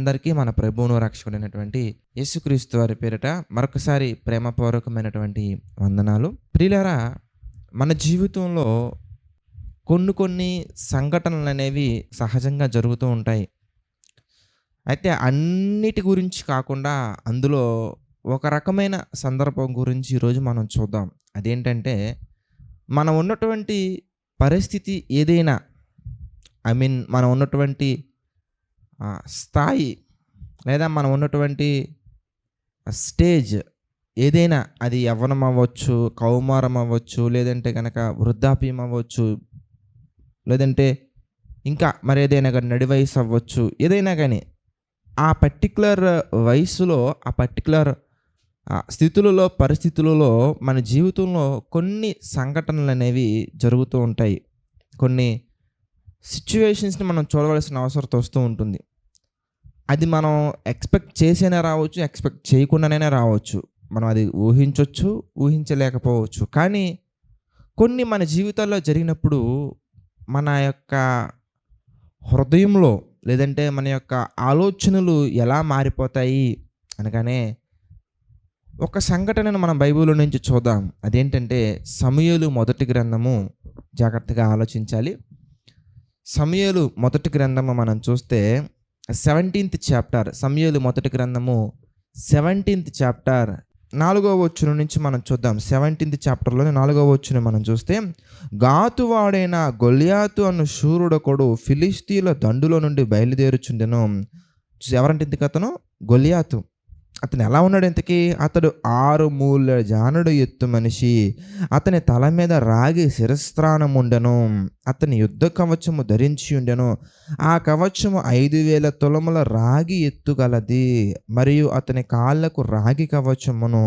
అందరికీ మన ప్రభువును రక్షకుడైనటువంటి యేసుక్రీస్తు వారి పేరిట మరొకసారి ప్రేమపూర్వకమైనటువంటి వందనాలు. ప్రియులారా, మన జీవితంలో కొన్ని సంఘటనలు అనేవి సహజంగా జరుగుతూ ఉంటాయి. అయితే అన్నిటి గురించి కాకుండా అందులో ఒక రకమైన సందర్భం గురించి ఈరోజు మనం చూద్దాం. అదేంటంటే, మనం ఉన్నటువంటి పరిస్థితి ఏదైనా, మనం ఉన్నటువంటి స్థాయి లేదా మనం ఉన్నటువంటి స్టేజ్ ఏదైనా, అది యవ్వనం అవ్వచ్చు, కౌమారం అవ్వచ్చు, లేదంటే కనుక వృద్ధాప్యం అవ్వచ్చు, లేదంటే ఇంకా మరేదైనా కానీ నడి వయసు అవ్వచ్చు, ఏదైనా కానీ ఆ పర్టిక్యులర్ వయసులో ఆ పర్టిక్యులర్ స్థితులలో పరిస్థితులలో మన జీవితంలో కొన్ని సంఘటనలు అనేవి జరుగుతూ ఉంటాయి. కొన్ని సిచ్యువేషన్స్ని మనం చూడవలసిన అవసరం వస్తూ ఉంటుంది. అది మనం ఎక్స్పెక్ట్ చేసైనా రావచ్చు, ఎక్స్పెక్ట్ చేయకుండానైనా రావచ్చు. మనం అది ఊహించవచ్చు, ఊహించలేకపోవచ్చు. కానీ కొన్ని మన జీవితాల్లో జరిగినప్పుడు మన యొక్క హృదయంలో లేదంటే మన యొక్క ఆలోచనలు ఎలా మారిపోతాయి అనగానే ఒక సంఘటనను మనం బైబిల్లో నుంచి చూద్దాం. అదేంటంటే సమూయేలు మొదటి గ్రంథము. జాగ్రత్తగా ఆలోచించాలి. సమూయేలు మొదటి గ్రంథము మనం చూస్తే 17th చాప్టర్, సమూయేలు మొదటి గ్రంథము 17th చాప్టర్ 4వ వచనం నుంచి మనం చూద్దాం. 17th చాప్టర్లోని 4వ వచనం మనం చూస్తే, గాతువాడైన గొల్యాతు అను శూరుడొకడు ఫిలిష్తీయుల దండులో నుండి బయలుదేరుచుండెను. ఎవరంటే ఇంతకు అతను? గొల్యాతు. అతను ఎలా ఉన్నాడు ఇంతకీ? అతడు 6 మూల జానుడు ఎత్తు మనిషి. అతని తల మీద రాగి శిరస్త్రాణం ఉండెను. అతని యుద్ధ కవచము ధరించి ఉండెను. ఆ కవచము 5,000 తులముల రాగి ఎత్తుగలది. మరియు అతని కాళ్ళకు రాగి కవచమును,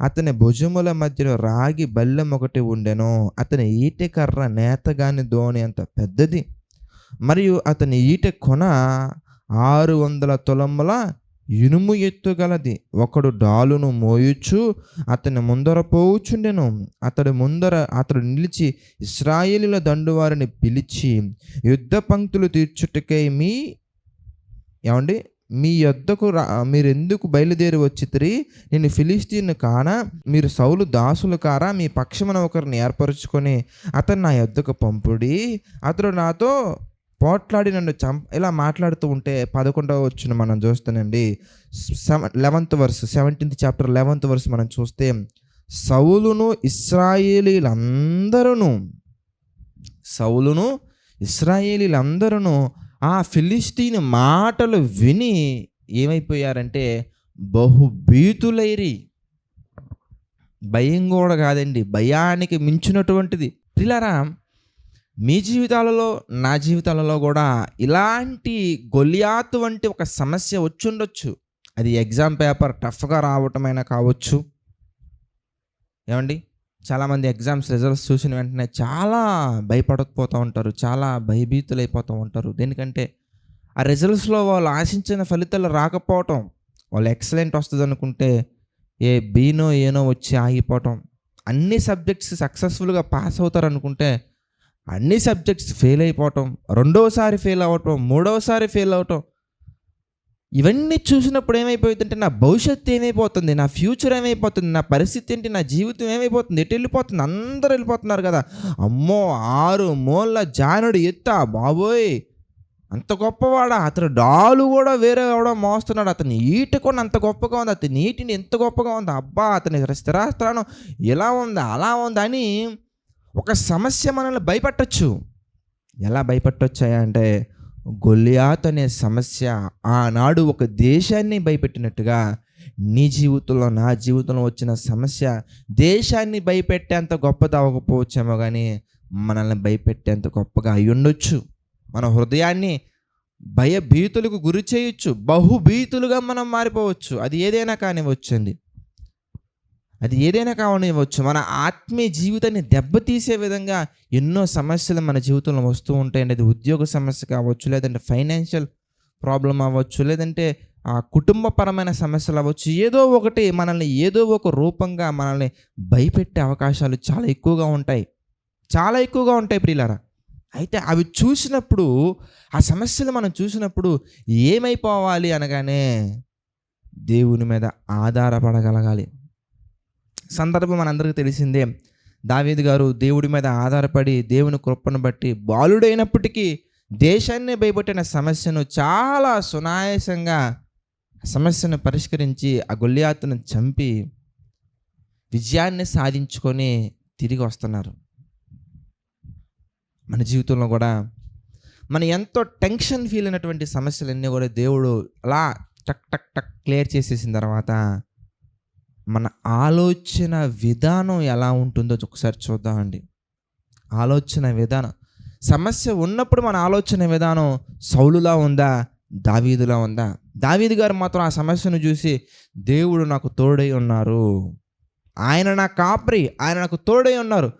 అతని భుజముల మధ్యలో రాగి బల్లెం ఒకటి ఉండెను. అతని ఈటె కర్ర నేతగాని దోణి అంత పెద్దది. మరియు అతని ఈటె కొన 600 తులముల ఇనుము ఎత్తుగలది. ఒకడు డాలును మోయుచు అతని ముందర పోవుచుండెను. అతడు నిలిచి ఇశ్రాయేలీయుల దండువారిని పిలిచి, యుద్ధ పంక్తులు తీర్చుటకై మీ యొద్దకు మీరెందుకు బయలుదేరి వచ్చితిరి? నేను ఫిలిష్తీయుని కానా? మీరు సౌలు దాసులు కారా? మీ పక్షమున ఒకరిని ఏర్పరచుకొని అతను నా యొద్దకు పంపుడి. అతడు నాతో పోట్లాడి నన్ను ఇలా మాట్లాడుతూ ఉంటే 11వ వచనం మనం చూస్తానండి. 11th verse, 17th chapter 11th verse మనం చూస్తే, సౌలును ఇశ్రాయేలీలందరూ ఆ ఫిలిష్తీయుని మాటలు విని ఏమైపోయారంటే బహుభీతులైరి. భయం కూడా కాదండి, భయానికి మించినటువంటిది. ప్రియులారా, మీ జీవితాలలో, నా జీవితాలలో కూడా ఇలాంటి గొల్యాతు వంటి ఒక సమస్య వచ్చుండొచ్చు. అది ఎగ్జామ్ పేపర్ టఫ్గా రావటమైనా కావచ్చు. చాలామంది ఎగ్జామ్స్ రిజల్ట్స్ చూసిన వెంటనే చాలా భయపడకపోతూ ఉంటారు, చాలా భయభీతులైపోతూ ఉంటారు. దేనికంటే ఆ రిజల్ట్స్లో వాళ్ళు ఆశించిన ఫలితాలు రాకపోవటం. వాళ్ళు ఎక్సలెంట్ వస్తుంది అనుకుంటే బీనో ఏనో వచ్చి ఆగిపోవటం. అన్ని సబ్జెక్ట్స్ సక్సెస్ఫుల్గా పాస్ అవుతారు అనుకుంటే అన్ని సబ్జెక్ట్స్ ఫెయిల్ అయిపోవటం, రెండోసారి ఫెయిల్ అవ్వటం, మూడవసారి ఫెయిల్ అవ్వటం. ఇవన్నీ చూసినప్పుడు ఏమైపోతుందంటే నా భవిష్యత్తు ఏమైపోతుంది, నా ఫ్యూచర్ ఏమైపోతుంది, నా పరిస్థితి ఏంటి, నా జీవితం ఏమైపోతుంది, ఎటు వెళ్ళిపోతుంది? అందరూ వెళ్ళిపోతున్నారు కదా. అమ్మో, 6 మూల జానుడు ఎత్తా బాబోయ్, అంత గొప్పవాడా? అతను డాలు కూడా వేరే ఎవడో మోస్తున్నాడు. అతని ఈట కూడా అంత గొప్పగా ఉంది, అతని నీటిని ఎంత గొప్పగా ఉంది, అబ్బా అతని స్థిరాస్త్రానం ఎలా ఉంది, అలా ఉంది అని ఒక సమస్య మనల్ని భయపెట్టచ్చు. ఎలా భయపెట్టొచ్చాయా అంటే, గొల్యాతు అనే సమస్య ఆనాడు ఒక దేశాన్ని భయపెట్టినట్టుగా నీ జీవితంలో, నా జీవితంలో వచ్చిన సమస్య దేశాన్ని భయపెట్టేంత గొప్పది అవ్వకపోవచ్చేమో, కానీ మనల్ని భయపెట్టేంత గొప్పగా అయి ఉండొచ్చు. మన హృదయాన్ని భయభీతులకు గురి చేయొచ్చు, బహుభీతులుగా మనం మారిపోవచ్చు. అది ఏదైనా కానివ్వచ్చండి, అది ఏదైనా కావనివ్వచ్చు. మన ఆత్మీయ జీవితాన్ని దెబ్బతీసే విధంగా ఎన్నో సమస్యలు మన జీవితంలో వస్తూ ఉంటాయండి. అది ఉద్యోగ సమస్య కావచ్చు, లేదంటే ఫైనాన్షియల్ ప్రాబ్లం అవ్వచ్చు, లేదంటే కుటుంబపరమైన సమస్యలు అవ్వచ్చు. ఏదో ఒకటి మనల్ని ఏదో ఒక రూపంగా మనల్ని భయపెట్టే అవకాశాలు చాలా ఎక్కువగా ఉంటాయి ప్రియులారా. అయితే అవి చూసినప్పుడు, ఆ సమస్యలు మనం చూసినప్పుడు ఏమైపోవాలి అనగానే దేవుని మీద ఆధారపడగలగాలి. సందర్భం మనందరికీ తెలిసిందే. దావీదు గారు దేవుడి మీద ఆధారపడి దేవుని కృపను బట్టి బాలుడైనప్పటికీ దేశాన్నే భయపెట్టిన సమస్యను చాలా సునాయాసంగా సమస్యను పరిష్కరించి ఆ గొల్లియాతును చంపి విజయాన్ని సాధించుకొని తిరిగి వస్తున్నారు. మన జీవితంలో కూడా మనం ఎంతో టెన్షన్ ఫీల్ అయినటువంటి సమస్యలన్నీ కూడా దేవుడు అలా టక్ టక్ టక్ క్లియర్ చేసేసిన తర్వాత మన ఆలోచన విధానం ఎలా ఉంటుందో ఒకసారి చూద్దామండి. ఆలోచన విధానం, సమస్య ఉన్నప్పుడు మన ఆలోచన విధానం సౌలులా ఉందా, దావీదులా ఉందా? దావీదు గారు మాత్రం ఆ సమస్యను చూసి దేవుడు నాకు తోడై ఉన్నారు, ఆయన నా కాపరి, ఆయన నాకు తోడై ఉన్నారు,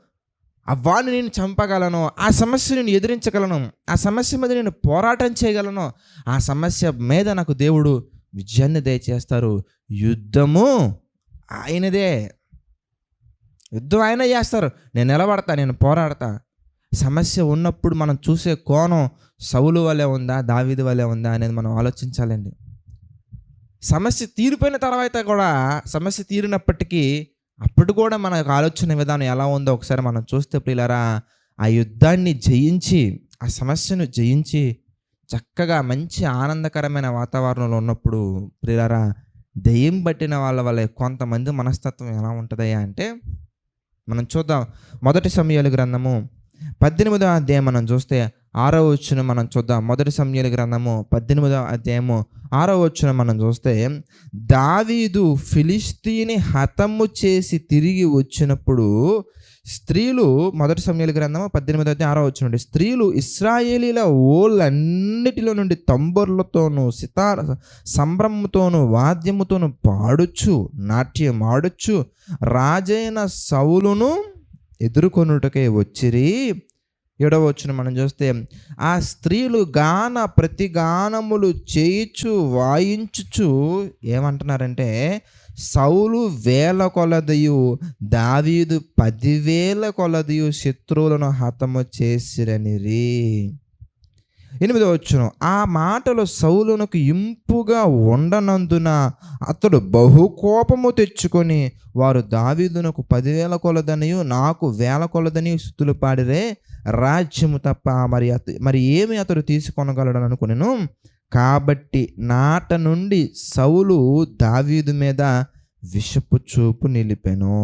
వాడిని నేను చంపగలను, ఆ సమస్యను నేను ఎదిరించగలను, ఆ సమస్య మీద నేను పోరాటం చేయగలను, ఆ సమస్య మీద నాకు దేవుడు విజయాన్ని దయచేస్తారు. యుద్ధము ఆయనదే, యుద్ధం ఆయన చేస్తారు, నేను నిలబడతా, నేను పోరాడతా. సమస్య ఉన్నప్పుడు మనం చూసే కోణం సౌలు వలె ఉందా, దావీదు వలె ఉందా అనేది మనం ఆలోచించాలండి. సమస్య తీరిపోయిన తర్వాత కూడా, సమస్య తీరినప్పటికీ అప్పుడు కూడా మన ఆలోచన విధానం ఎలా ఉందో ఒకసారి మనం చూస్తే ప్రియులారా, ఆ యుద్ధాన్ని జయించి, ఆ సమస్యను జయించి చక్కగా మంచి ఆనందకరమైన వాతావరణంలో ఉన్నప్పుడు ప్రియులారా, దెయ్యం పట్టిన వాళ్ళ వల్ల కొంతమంది మనస్తత్వం ఎలా ఉంటుందయ్యా అంటే, మనం చూద్దాం. 1 సమూయేలు గ్రంథము 18వ అధ్యాయం మనం చూస్తే 6వ వచనం మనం చూద్దాం. 1 సమూయేలు గ్రంథము 18వ అధ్యాయము 6వ వచనం మనం చూస్తే, దావీదు ఫిలిష్తీని హతము చేసి తిరిగి వచ్చినప్పుడు స్త్రీలు, 1 సమూయేలు గ్రంథము 18వ అధ్యాయం 6వ వచనం నుండి, స్త్రీలు ఇశ్రాయేలీల ఓళ్ళన్నిటిలో నుండి తంబుర్లతోనూ సితార సంభ్రమతోనూ వాద్యముతోనూ పాడుచు నాట్యం ఆడుచు రాజైన సౌలును ఎదుర్కొనుటకే వచ్చిరి. 7వ వచనం మనం చూస్తే, ఆ స్త్రీలు గాన ప్రతిగానములు చేయుచు వాయించుచు ఏమంటున్నారంటే, సౌలు 1000 కొలదియు దావీదు 10,000 కొలదియు శత్రువులను హతము చేసిరనిరి. 8వ వచనం, ఆ మాటలు సౌలునకు ఇంపుగా ఉండనందున అతడు బహుకోపము తెచ్చుకొని, వారు దావీదునకు 10,000 కొలదనియు నాకు 1000 కొలదనియు స్తుతులు పాడిరే, రాజ్యము తప్ప మరి ఏమి అతడు తీసుకొనగలడని అనుకునేను. కాబట్టి నాట నుండి సౌలు దావీదు మీద విషపు చూపు నిలిపెను.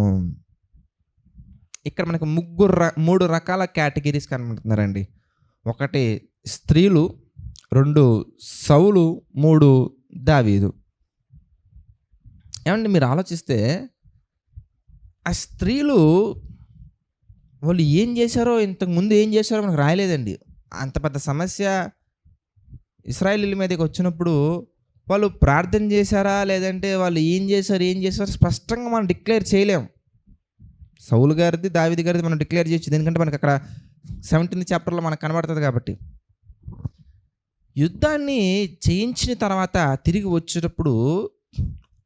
ఇక్కడ మనకు 3 రకాల కేటగిరీస్ కనబడుతున్నారండి. 1 స్త్రీలు, 2 సౌలు, 3 దావీదు. ఏమండి మీరు ఆలోచిస్తే ఆ స్త్రీలు వాళ్ళు ఏం చేశారో, ఇంతకుముందు ఏం చేశారో మనకు రాయలేదండి. అంత పెద్ద సమస్య ఇశ్రాయేలీయుల మీదకి వచ్చినప్పుడు వాళ్ళు ప్రార్థన చేశారా, లేదంటే వాళ్ళు ఏం చేశారు స్పష్టంగా మనం డిక్లేర్ చేయలేం. సౌలు గారిది, దావీదు గారిది మనం డిక్లేర్ చేయొచ్చు, ఎందుకంటే మనకి అక్కడ 17th చాప్టర్లో మనకు కనబడుతుంది కాబట్టి. యుద్ధాన్ని చేయించిన తర్వాత తిరిగి వచ్చేటప్పుడు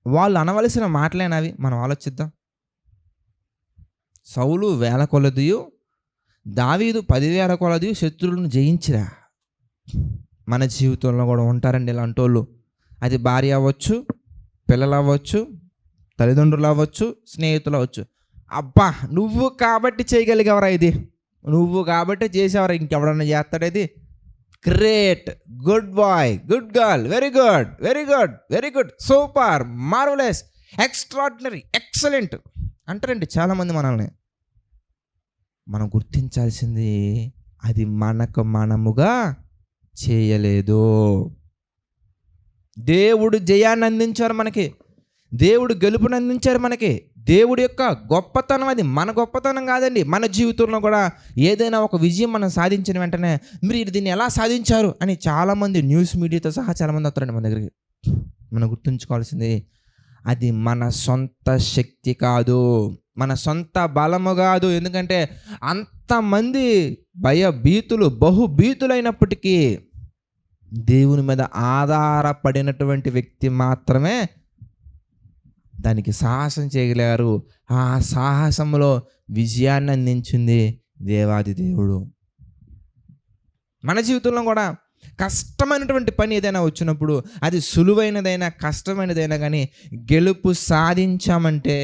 వాళ్ళు అనవలసిన మాటలేనవి మనం ఆలోచిద్దాం. సౌలు 1000 కొలదియు దావీదు 10,000 కొలదియు శత్రువులను జయించిరా. మన జీవితంలో కూడా ఉంటారండి ఇలాంటి వాళ్ళు. అది భార్య అవ్వచ్చు, పిల్లలు అవ్వచ్చు, తల్లిదండ్రులు అవ్వచ్చు, స్నేహితులు అవ్వచ్చు. అబ్బా నువ్వు కాబట్టి చేయగలిగేవరా ఇది, నువ్వు కాబట్టి చేసేవరా, ఇంకెవడన్నా చేస్తాడు ఇది, great, good boy, good girl, very good, very good, very good, super, marvellous, extraordinary, excellent అంటారండి చాలామంది మనల్ని. మనం గుర్తించాల్సింది అది మనకు మనముగా చేయలేదు. దేవుడు జయాన్ని అందించారు మనకి, దేవుడు గెలుపుని అందించారు మనకి. దేవుడి యొక్క గొప్పతనం అది, మన గొప్పతనం కాదండి. మన జీవితంలో కూడా ఏదైనా ఒక విజయం మనం సాధించిన వెంటనే మీరు దీన్ని ఎలా సాధించారు అని చాలామంది న్యూస్ మీడియాతో సహా చాలామంది వస్తారండి మన దగ్గరికి. మనం గుర్తుంచుకోవాల్సింది అది మన సొంత శక్తి కాదు, మన సొంత బలము కాదు. ఎందుకంటే అంతమంది భయభీతులు, బహుభీతులైనప్పటికీ దేవుని మీద ఆధారపడినటువంటి వ్యక్తి మాత్రమే దానికి సాహసం చేయగలిగారు. ఆ సాహసంలో విజయాన్ని అందించింది దేవాది దేవుడు. మన జీవితంలో కూడా కష్టమైనటువంటి పని ఏదైనా వచ్చినప్పుడు, అది సులువైనదైనా కష్టమైనదైనా కానీ గెలుపు సాధించామంటే,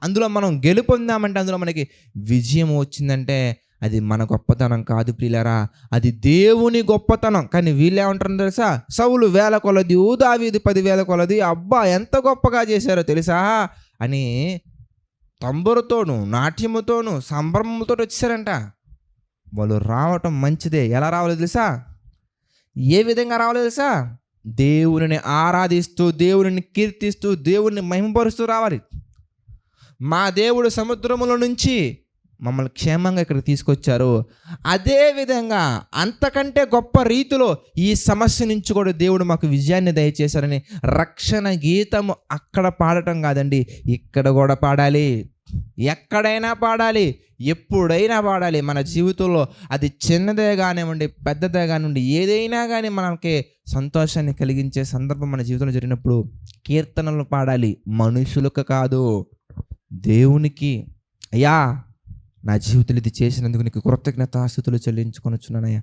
అందులో మనం గెలుపొందామంటే, అందులో మనకి విజయం వచ్చిందంటే అది మన గొప్పతనం కాదు ప్రియులారా, అది దేవుని గొప్పతనం. కానీ వీళ్ళేమంటారు తెలుసా? సౌలు 1000 కొలది, దావీదు 10,000 కొలది, అబ్బా ఎంత గొప్పగా చేశారో తెలుసా అని తంబురతోనూ నాట్యముతోనూ సంభ్రమంతో వచ్చేసారంట. వాళ్ళు రావటం మంచిదే. ఎలా రావాలో తెలుసా? ఏ విధంగా రావాలో తెలుసా? దేవునిని ఆరాధిస్తూ, దేవునిని కీర్తిస్తూ, దేవుని మహిమపరుస్తూ రావాలి. మా దేవుడు సముద్రముల నుంచి మమ్మల్ని క్షేమంగా ఇక్కడికి తీసుకొచ్చారు, అదే విధంగా అంతకంటే గొప్ప రీతిలో ఈ సమస్య నుంచి కూడా దేవుడు మాకు విజయాన్ని దయచేశారని రక్షణ గీతము అక్కడ పాడటం కాదండి, ఇక్కడ కూడా పాడాలి. ఎక్కడైనా పాడాలి, ఎప్పుడైనా పాడాలి. మన జీవితంలో అది చిన్నదే కానివ్వండి, పెద్దదే కానివ్వండి, ఏదైనా కానీ మనకి సంతోషాన్ని కలిగించే సందర్భం మన జీవితంలో జరిగినప్పుడు కీర్తనలు పాడాలి. మనుషులకు కాదు, దేవునికి. అయ్యా, నా జీవితంలో ఇది చేసినందుకు నీకు కృతజ్ఞతాస్తుతులు చెల్లించుకొనుచున్నానయ్యా.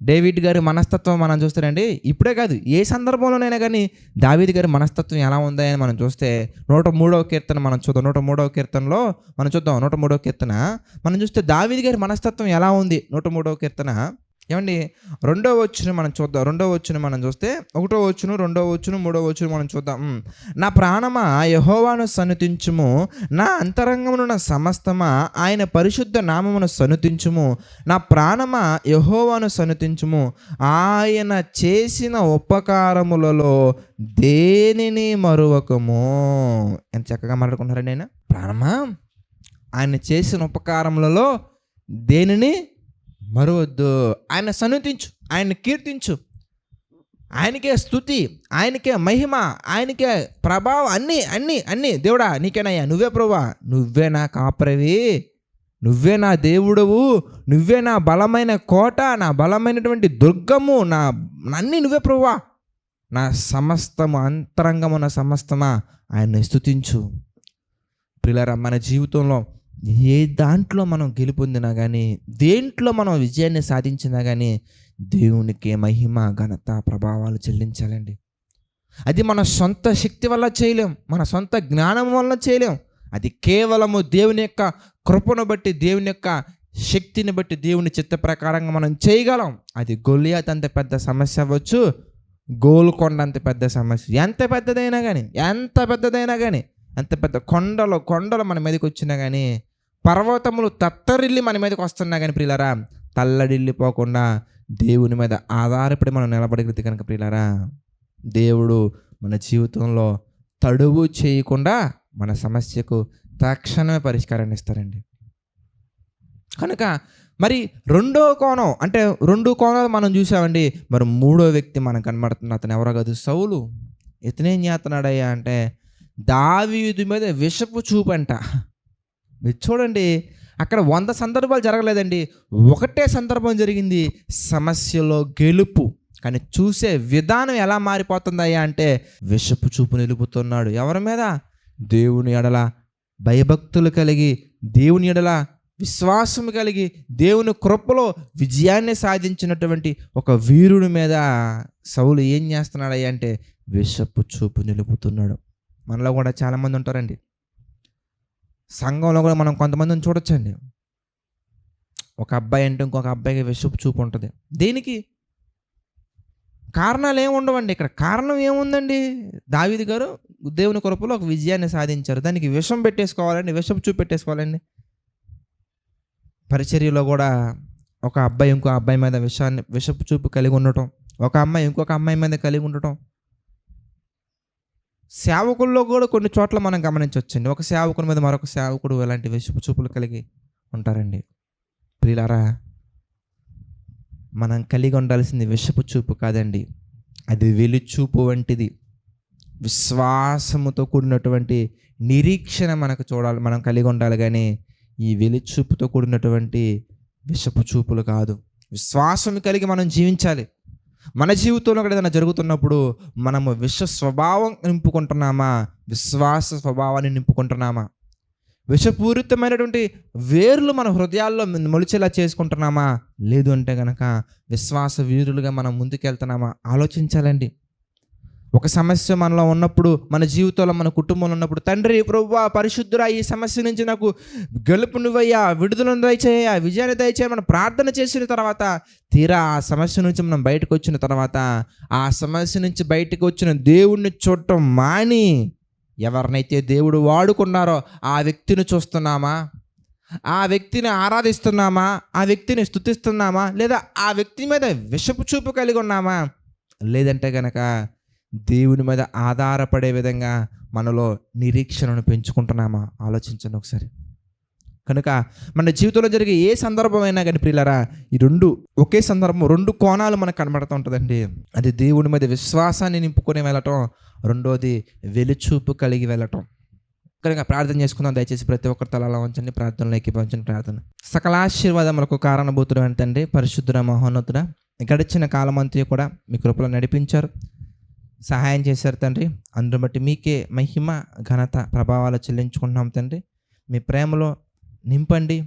డేవిడ్ గారి మనస్తత్వం మనం చూస్తారండి, ఇప్పుడే కాదు ఏ సందర్భంలోనైనా కానీ దావీదు గారి మనస్తత్వం ఎలా ఉందని మనం చూస్తే 103వ కీర్తన మనం చూద్దాం. 103వ కీర్తనలో మనం చూద్దాం. 103వ కీర్తన మనం చూస్తే దావీదు గారి మనస్తత్వం ఎలా ఉంది. 103వ కీర్తన ఏమండి 2వ వచనం మనం చూద్దాం. 2వ వచనం మనం చూస్తే 1వ వచనం, 2వ వచనం, 3వ వచనం మనం చూద్దాం. నా ప్రాణమా యెహోవాను సన్నుతించుము, నా అంతరంగమున సమస్తమా ఆయన పరిశుద్ధ నామమును సన్నుతించుము. నా ప్రాణమా యెహోవాను సన్నుతించుము, ఆయన చేసిన ఉపకారములలో దేనిని మరువకము. ఎంత చక్కగా మాట్లాడుకుంటున్నారండి ఆయన. ప్రాణమా ఆయన చేసిన ఉపకారములలో దేనిని మరువద్దు. ఆయన సన్నుతించు, ఆయన కీర్తించు, ఆయనకే స్తుతి, ఆయనకే మహిమ, ఆయనకే ప్రభావం, అన్నీ అన్నీ అన్నీ దేవుడా నీకేనయ్యా. నువ్వే ప్రభువా, నువ్వే నా కాపరివి, నువ్వే నా దేవుడవు, నువ్వే నా బలమైన కోట, నా బలమైనటువంటి దుర్గము, అన్నీ నువ్వే ప్రభువా. నా సమస్తము అంతరంగము, నా సమస్తమా ఆయన్ని స్తుతించు. ప్రియులారా, మన జీవితంలో ఏ దాంట్లో మనం గెలుపొందినా కానీ, దేంట్లో మనం విజయాన్ని సాధించినా కానీ దేవునికి మహిమ, ఘనత, ప్రభావాలు చెల్లించాలండి. అది మన సొంత శక్తి వల్ల చేయలేం, మన సొంత జ్ఞానం వల్ల చేయలేం. అది కేవలము దేవుని యొక్క కృపను బట్టి, దేవుని యొక్క శక్తిని బట్టి, దేవుని చిత్త ప్రకారంగా మనం చేయగలం. అది గొలియాత్ అంత పెద్ద సమస్య అవ్వచ్చు, గోల్కొండ అంత పెద్ద సమస్య, ఎంత పెద్దదైనా కానీ, ఎంత పెద్ద కొండలు మన మీదకి వచ్చినా కానీ, పర్వతములు తత్తరిల్లి మన మీదకి వస్తున్నా కానీ ప్రియులారా, తల్లడిల్లిపోకుండా దేవుని మీద ఆధారపడి మనం నిలబడగలిగితే కనుక ప్రియులారా, దేవుడు మన జీవితంలో తడువు చేయకుండా మన సమస్యకు తక్షణమే పరిష్కారాన్ని ఇస్తారండి. కనుక మరి రెండో కోణం, అంటే 2 కోణాలు మనం చూసామండి. మరి 3వ వ్యక్తి మనకు కనబడుతుంది. అతను ఎవరో కాదు, సౌలు. ఇతనేం చేస్తున్నాడయ్యా అంటే దావీదు మీద విషపు చూపంట. మీరు చూడండి, అక్కడ 100 సందర్భాలు జరగలేదండి, ఒకటే సందర్భం జరిగింది, సమస్యలో గెలుపు. కానీ చూసే విధానం ఎలా మారిపోతుందయ్యా అంటే విషపు చూపు నిలుపుతున్నాడు. ఎవరి మీద? దేవుని ఎడల భయభక్తులు కలిగి, దేవుని ఎడల విశ్వాసం కలిగి, దేవుని కృపలో విజయాన్ని సాధించినటువంటి ఒక వీరుడి మీద సౌలు ఏం చేస్తున్నాడయ్యా అంటే విషపు చూపు నిలుపుతున్నాడు. మనలో కూడా చాలామంది ఉంటారండి, సంఘంలో కూడా మనం కొంతమందిని చూడొచ్చండి. ఒక అబ్బాయి అంటే ఇంకొక అబ్బాయికి విషపు చూపు ఉంటుంది. దేనికి? కారణాలు ఏమి ఉండవండి. ఇక్కడ కారణం ఏముందండి? దావీదు గారు దేవుని కృపలో ఒక విజయాన్ని సాధించారు, దానికి విషం పెట్టేసుకోవాలండి, విషపు చూపు పెట్టేసుకోవాలండి. పరిచర్యలో కూడా ఒక అబ్బాయి ఇంకో అబ్బాయి మీద విషపు చూపు కలిగి ఉండటం, ఒక అమ్మాయి ఇంకొక అమ్మాయి మీద కలిగి ఉండటం. సేవకుల్లో కూడా కొన్ని చోట్ల మనం గమనించవచ్చండి. ఒక సేవకుని మీద మరొక సేవకుడు ఇలాంటి విషపు చూపులు కలిగి ఉంటారండి. ప్రియులారా, మనం కలిగి ఉండాల్సింది విషపు చూపు కాదండి, అది వెలుచూపు వంటిది. విశ్వాసముతో కూడినటువంటి నిరీక్షణ మనం కలిగి ఉండాలి. కానీ ఈ వెలుచూపుతో కూడినటువంటి విషపు చూపులు కాదు. విశ్వాసం కలిగి మనం జీవించాలి. మన జీవితంలో కూడా ఏదైనా జరుగుతున్నప్పుడు మనము విశ్వ స్వభావం నింపుకుంటున్నామా, విశ్వాస స్వభావాన్ని నింపుకుంటున్నామా? విషపూరితమైనటువంటి వేర్లు మన హృదయాల్లో మొలిచేలా చేసుకుంటున్నామా? లేదు అంటే గనక విశ్వాస వీరులుగా మనం ముందుకెళ్తున్నామా? ఆలోచించాలండి. ఒక సమస్య మనలో ఉన్నప్పుడు, మన జీవితంలో, మన కుటుంబంలో ఉన్నప్పుడు, తండ్రి, ప్రభువా, పరిశుద్ధుడా, ఈ సమస్య నుంచి నాకు గెలుపునివ్వయ్యా, విడుదలను దయచేయ్యా, విజయాన్ని దయచేయ మనం ప్రార్థన చేసిన తర్వాత, తీరా ఆ సమస్య నుంచి మనం బయటకు వచ్చిన తర్వాత, ఆ సమస్య నుంచి బయటకు వచ్చిన దేవుణ్ణి చూడటం మాని, ఎవరినైతే దేవుడు వాడుకున్నారో ఆ వ్యక్తిని చూస్తున్నామా? ఆ వ్యక్తిని ఆరాధిస్తున్నామా? ఆ వ్యక్తిని స్తుతిస్తున్నామా? లేదా ఆ వ్యక్తి మీద విషపు చూపు కలిగి ఉన్నామా? లేదంటే గనక దేవుని మీద ఆధారపడే విధంగా మనలో నిరీక్షణను పెంచుకుంటున్నామా? ఆలోచించండి ఒకసారి. కనుక మన జీవితంలో జరిగే ఏ సందర్భమైనా కానీ ప్రియులారా, ఈ ఒకే సందర్భం 2 కోణాలు మనకు కనబడుతూ ఉంటుందండి. అది దేవుని మీద విశ్వాసాన్ని నింపుకొని వెళ్ళటం, రెండోది వెలుచూపు కలిగి వెళ్ళటం. కనుక ప్రార్థన చేసుకుందాం. దయచేసి ప్రతి ఒక్కరి తల అలా ఉంచండి, ప్రార్థనలో ఏకీభవించండి. ప్రార్థన. సకల ఆశీర్వాదములకు కారణభూతుడు ఏంటండి? పరిశుద్ధుడ, మహోన్నతుడ, గడిచిన కాలమంతా కూడా మీ కృపలో నడిపించారు, సహాయం చేశారు తండ్రి. అందును బట్టి మీకే మహిమ, ఘనత, ప్రభావాలు చెల్లించుకుంటున్నాం తండ్రి. మీ ప్రేమలో నింపండి,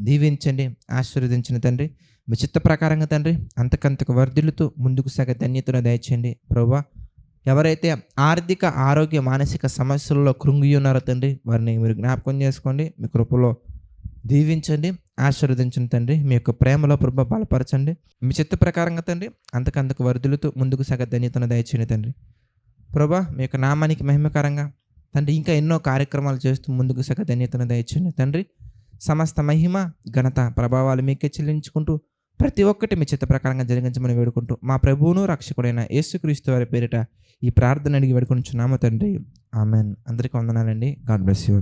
దీవించండి, ఆశీర్వదించిన తండ్రి. మీ చిత్త ప్రకారంగా తండ్రి అంతకంతకు వర్ధిల్లుతూ ముందుకు సాగే ధన్యతను దయచేయండి ప్రభువా. ఎవరైతే ఆర్థిక, ఆరోగ్య, మానసిక సమస్యల్లో కృంగి ఉన్నారో తండ్రి, వారిని మీరు జ్ఞాపకం చేసుకోండి, మీ కృపలో దీవించండి, ఆశీర్వదించండి తండ్రి. మీ యొక్క ప్రేమలో ప్రభువా బలపరచండి. మీ చిత్త ప్రకారంగా తండ్రి అంతకంతకు వర్ధిల్లుతూ ముందుకు సాగే ధన్యతను దయచేయండి తండ్రి. ప్రభువా, మీ యొక్క నామానికి మహిమకరంగా తండ్రి ఇంకా ఎన్నో కార్యక్రమాలు చేస్తూ ముందుకు సాగే ధన్యతను దయచేయండి తండ్రి. సమస్త మహిమ, ఘనత, ప్రభావాలు మీకే చెల్లించుకుంటూ ప్రతి ఒక్కటి మీ చిత్త ప్రకారంగా జరిగించమని వేడుకుంటూ మా ప్రభువును రక్షకుడైన యేసుక్రీస్తు వారి పేరిట ఈ ప్రార్థన అడిగి వేడుకొనిచున్నాము తండ్రి. ఆమెన్. అందరికీ వందనాలండి. God bless you.